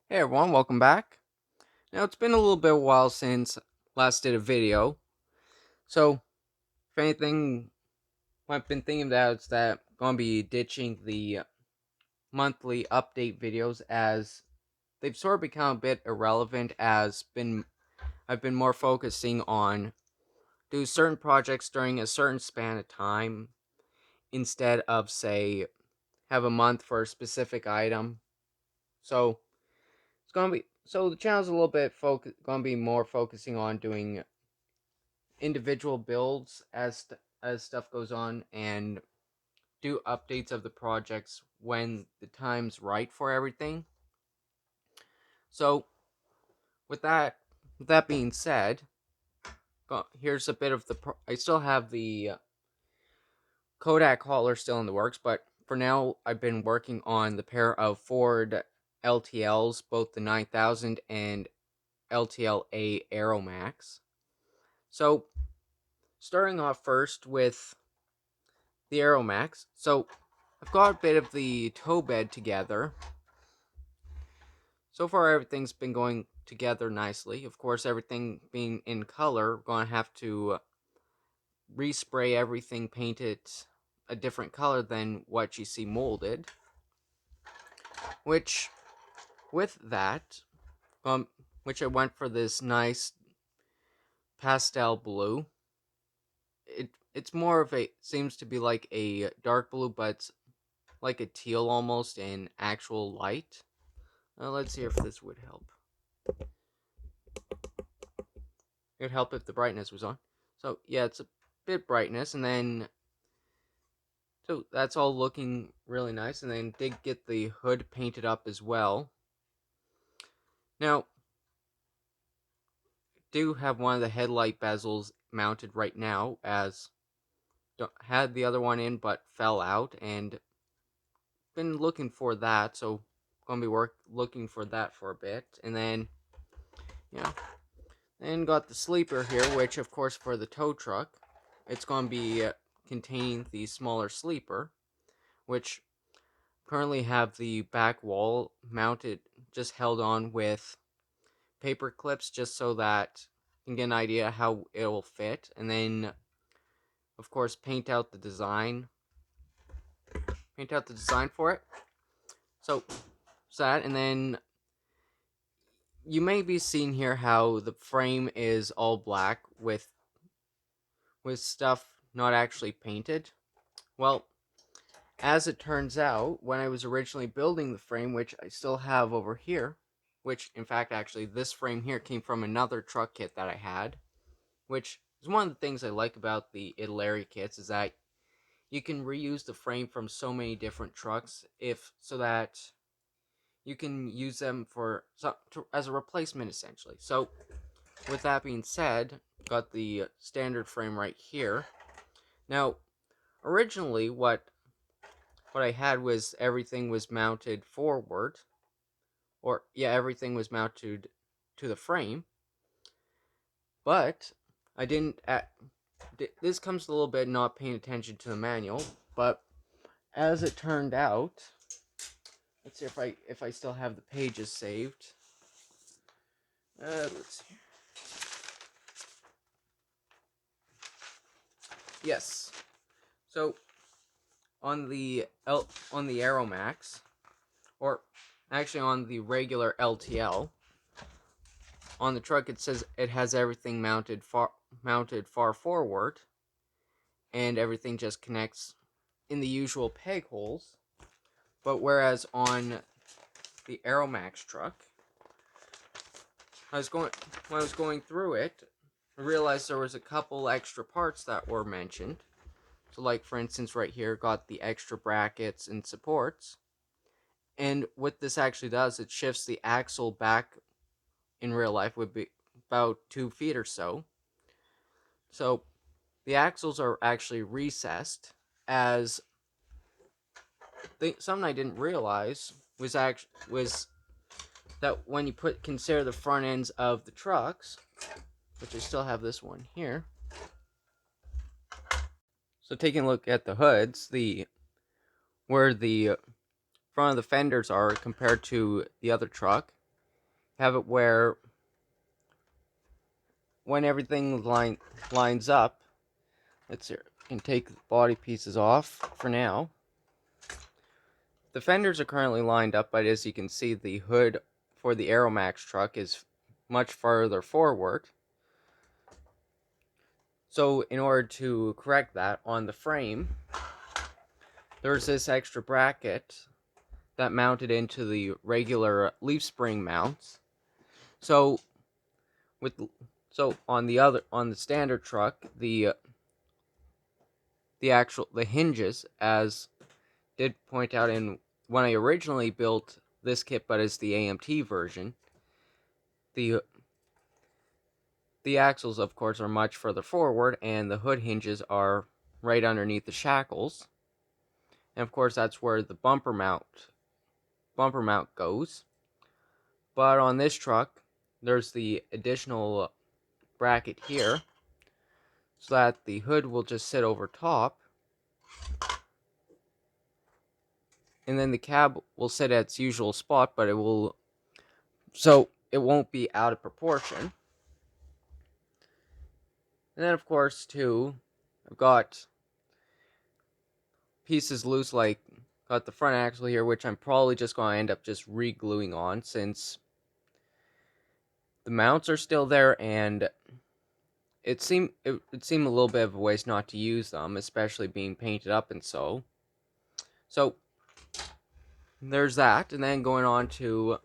Hey everyone, welcome back. Now it's been a little bit while since last did a video, so if anything, what I've been thinking about is that I'm gonna be ditching the monthly update videos as they've sort of become a bit irrelevant. As been I've been more focusing on do certain projects during a certain span of time instead of say have a month for a specific item. So the channel's a little bit gonna be more focusing on doing individual builds as stuff goes on and do updates of the projects when the time's right for everything. So with that being said, here's a bit of I still have the Kodak hauler still in the works, but for now I've been working on the pair of Ford LTLs, both the 9000 and LTLA Aeromax. So starting off first with the Aeromax. So I've got a bit of the toe bed together. So far, everything's been going together nicely. Of course, everything being in color, we're going to have to respray everything, paint it a different color than what you see molded. Which, with that, which I went for this nice pastel blue. It's more of a seems to be like a dark blue, but it's like a teal almost in actual light. Let's see if this would help. It would help if the brightness was on. So yeah, it's a bit brightness, and then so that's all looking really nice. And then did get the hood painted up as well. Now, do have one of the headlight bezels mounted right now, as had the other one in but fell out, and been looking for that. So gonna be looking for that for a bit, and then yeah, and got the sleeper here, which of course for the tow truck, it's gonna be containing the smaller sleeper, which currently have the back wall mounted, just held on with paper clips, just so that you can get an idea how it will fit, and then of course paint out the design for it. So that, and then you may be seeing here how the frame is all black with stuff not actually painted. Well, as it turns out, when I was originally building the frame, which I still have over here, which in fact actually this frame here came from another truck kit that I had, which is one of the things I like about the Italeri kits, is that you can reuse the frame from so many different trucks so that you can use them as a replacement essentially. So with that being said, got the standard frame right here. Now, originally what I had was everything was mounted forward, or yeah, everything was mounted to the frame, but I didn't. This comes a little bit not paying attention to the manual, but as it turned out, let's see if I still have the pages saved. Let's see. Yes. So on the Aeromax, or actually on the regular LTL, on the truck it says it has everything mounted far forward, and everything just connects in the usual peg holes. But whereas on the Aeromax truck, I was going when I was going through it, I realized there was a couple extra parts that were mentioned. So like for instance right here, got the extra brackets and supports. And what this actually does, it shifts the axle back in real life would be about 2 feet or so. So the axles are actually recessed, as something I didn't realize was that when you consider the front ends of the trucks, which I still have this one here. So taking a look at the hoods, where the front of the fenders are compared to the other truck, have it where when everything lines up, let's see, I can take the body pieces off for now. The fenders are currently lined up, but as you can see, the hood for the Aeromax truck is much farther forward. So in order to correct that, on the frame, there's this extra bracket that mounted into the regular leaf spring mounts. So on the standard truck, the hinges, as did point out in when I originally built this kit, but it's the AMT version, the axles, of course, are much further forward, and the hood hinges are right underneath the shackles. And of course, that's where the bumper mount goes. But on this truck, there's the additional bracket here, so that the hood will just sit over top, and then the cab will sit at its usual spot, but it won't be out of proportion. And then, of course, too, I've got pieces loose, like got the front axle here, which I'm probably just going to end up just re-gluing on, since the mounts are still there, and it seemed a little bit of a waste not to use them, especially being painted up and so there's that. And then going on to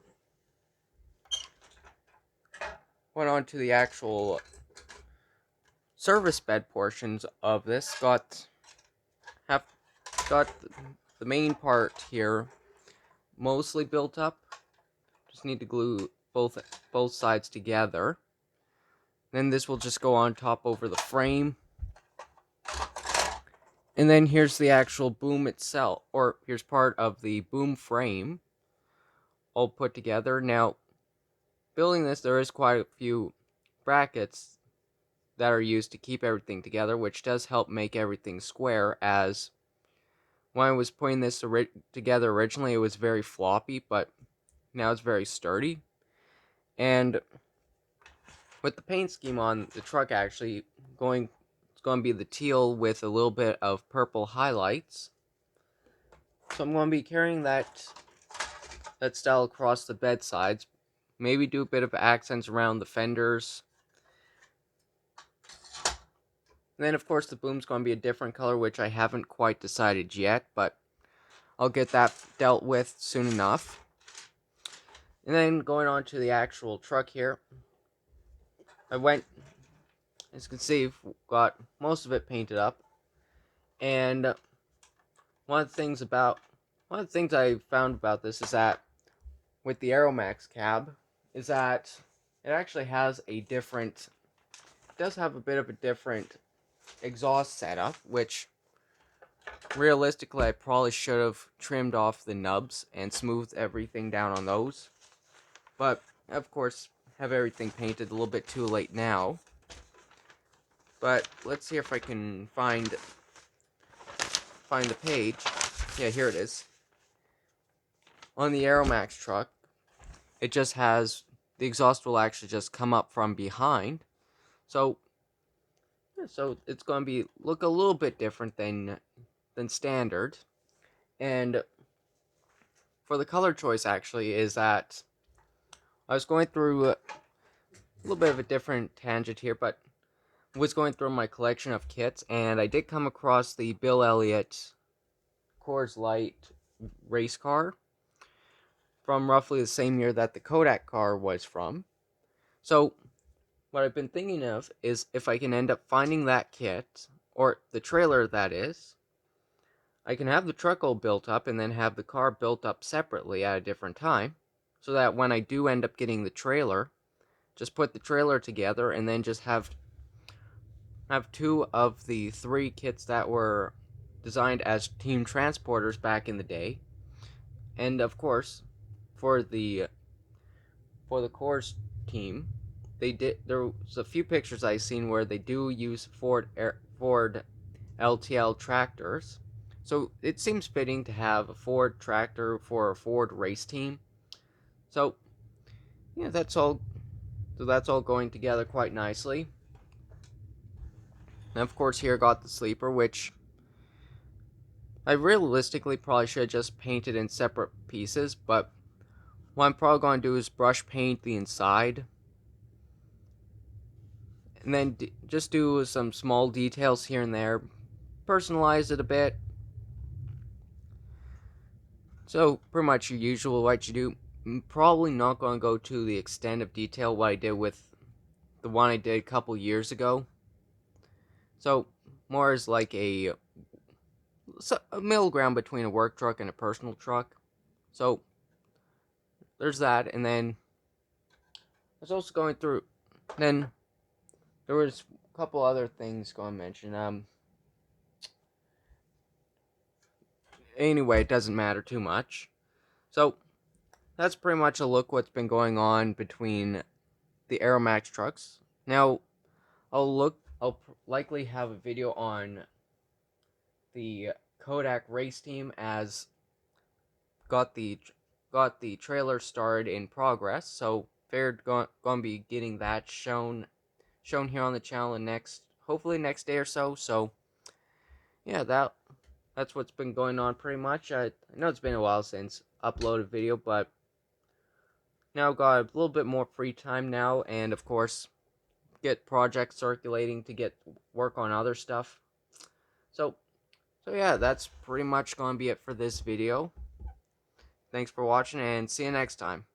the actual service bed portions of this. Got the main part here mostly built up. Just need to glue both sides together. Then this will just go on top over the frame. And then here's the actual boom itself, or here's part of the boom frame all put together. Now, building this, there is quite a few brackets that are used to keep everything together, which does help make everything square, as when I was putting this together originally, it was very floppy, but now it's very sturdy. And with the paint scheme on the truck, actually it's going to be the teal with a little bit of purple highlights. So I'm going to be carrying that style across the bed sides. Maybe do a bit of accents around the fenders. And then, of course, the boom's going to be a different color, which I haven't quite decided yet, but I'll get that dealt with soon enough. And then going on to the actual truck here, as you can see, got most of it painted up. And one of the things I found about this is that with the Aeromax cab, is that it actually has a bit of a different exhaust setup, which realistically I probably should have trimmed off the nubs and smoothed everything down on those. But, of course, have everything painted a little bit too late now. But let's see if I can find the page. Yeah, here it is. On the Aeromax truck, it just has the exhaust will actually just come up from behind. So it's going to look a little bit different than standard. And for the color choice, actually, is that I was going through a little bit of a different tangent here, but was going through my collection of kits, and I did come across the Bill Elliott Coors Light race car from roughly the same year that the Kodak car was from. So what I've been thinking of is if I can end up finding that kit, or the trailer that is, I can have the truck all built up and then have the car built up separately at a different time, so that when I do end up getting the trailer, just put the trailer together and then just have two of the three kits that were designed as team transporters back in the day. And of course, for the Coors team, there was a few pictures I've seen where they do use Ford LTL tractors. So it seems fitting to have a Ford tractor for a Ford race team. So yeah, that's all. So that's all going together quite nicely. And of course, here I got the sleeper, which I realistically probably should have just painted in separate pieces, but what I'm probably going to do is brush paint the inside, and then just do some small details here and there, personalize it a bit. So pretty much your usual what you do. I'm probably not going to go to the extent of detail what I did with the one I did a couple years ago. So more as like a middle ground between a work truck and a personal truck. So there's that, and then I was also going through. Then there was a couple other things going to mention. Anyway, it doesn't matter too much. So that's pretty much a look what's been going on between the Aeromax trucks. Now I'll likely have a video on the Kodak race team as got the got the trailer started in progress. So figured going to be getting that shown here on the channel in hopefully next day or so. So yeah, that's what's been going on pretty much. I know it's been a while since uploaded video, but now got a little bit more free time now, and of course get projects circulating to get work on other stuff. So yeah, that's pretty much gonna be it for this video. Thanks for watching, and see you next time.